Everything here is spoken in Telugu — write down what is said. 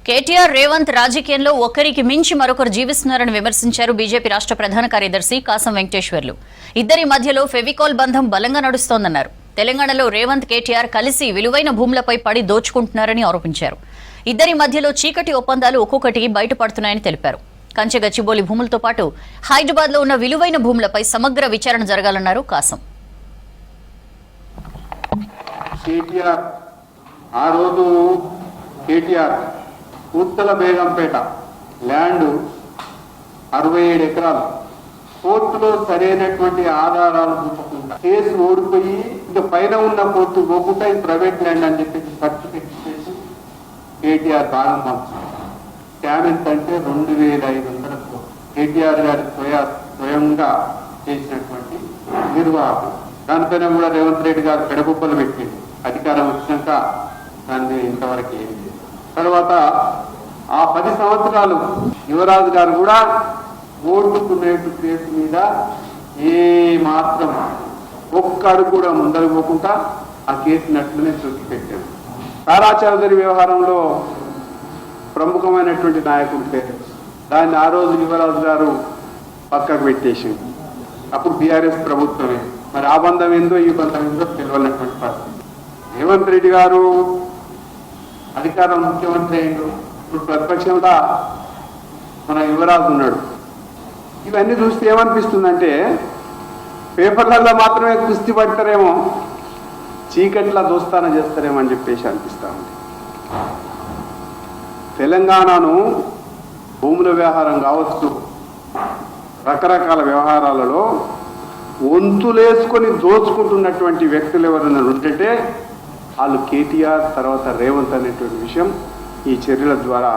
కేటీఆర్ రేవంత్ రాజకీయంలో ఒకరికి మించి మరొకరు జీవిస్తున్నారని విమర్శించారు బీజేపీ రాష్ట్ర ప్రధాన కార్యదర్శి కాసం వెంకటేశ్వర్లు. ఇద్దరి మధ్యలో ఫెవికాల్ బంధం బలంగా నడుస్తోందన్నారు. తెలంగాణలో రేవంత్ కేటీఆర్ కలిసి విలువైన భూములపై పడి దోచుకుంటున్నారని ఆరోపించారు. ఇద్దరి మధ్యలో చీకటి ఒప్పందాలు ఒక్కొక్కటి బయటపడుతున్నాయని తెలిపారు. కంచె గచ్చిబౌలి భూములతో పాటు హైదరాబాద్ లో ఉన్న విలువైన భూములపై సమగ్ర విచారణ జరగాలన్నారు కాసం. ఉత్తల బేగంపేట ల్యాండ్ 67 ఎకరాలు కోర్టులో సరైనటువంటి ఆధారాలు చూపకుండా కేసు ఓడిపోయి ఇంకా పైన ఉన్న కోర్టు పోకుండా ఇది ప్రైవేట్ ల్యాండ్ అని చెప్పేసి సర్టిఫికెట్ చేసి కేటీఆర్ భాగం పంపించారు. క్యాబినెట్ అంటే 2500 కోట్లు కేటీఆర్ గారి స్వయంగా చేసినటువంటి నిర్వాహకం. దానిపైన కూడా రేవంత్ రెడ్డి గారు పెడబొబ్బలు పెట్టింది. అధికారం వచ్చినాక దాన్ని ఇంతవరకు ఏం లేదు. తర్వాత ఆ 10 సంవత్సరాలు యువరాజు గారు కూడా ఓటుకునేటు కేసు మీద ఏ మాత్రం ఒక్కడు కూడా ముందరు పోకుండా ఆ కేసునట్లనే తొక్కిపెట్టారు. తారా చౌదరి వ్యవహారంలో ప్రముఖమైనటువంటి నాయకుడు పేరు, దాన్ని ఆ రోజు యువరాజు గారు పక్కకు పెట్టేసింది. అప్పుడు బీఆర్ఎస్ ప్రభుత్వమే. మరి ఆ బంధం ఏందో ఈ బంధం ఏందో తెలియనటువంటి పరిస్థితి. రేవంత్ రెడ్డి గారు అధికారం ముఖ్యమంత్రి అయ్యిండు. ఇప్పుడు ప్రతిపక్షంలో మన యువరాజు ఉన్నాడు. ఇవన్నీ చూస్తే ఏమనిపిస్తుందంటే పేపర్లలో మాత్రమే కుస్తీ పడతారేమో, చీకట్లా దోస్తాన చేస్తారేమో అని చెప్పేసి అనిపిస్తా ఉంది. తెలంగాణను భూముల వ్యవహారం కావచ్చు, రకరకాల వ్యవహారాలలో వంతులేసుకొని దోచుకుంటున్నటువంటి వ్యక్తులు ఎవరైనా ఉంటే వాళ్ళు కేటీఆర్ తర్వాత రేవంత్ అనేటువంటి విషయం ఈ చర్యల ద్వారా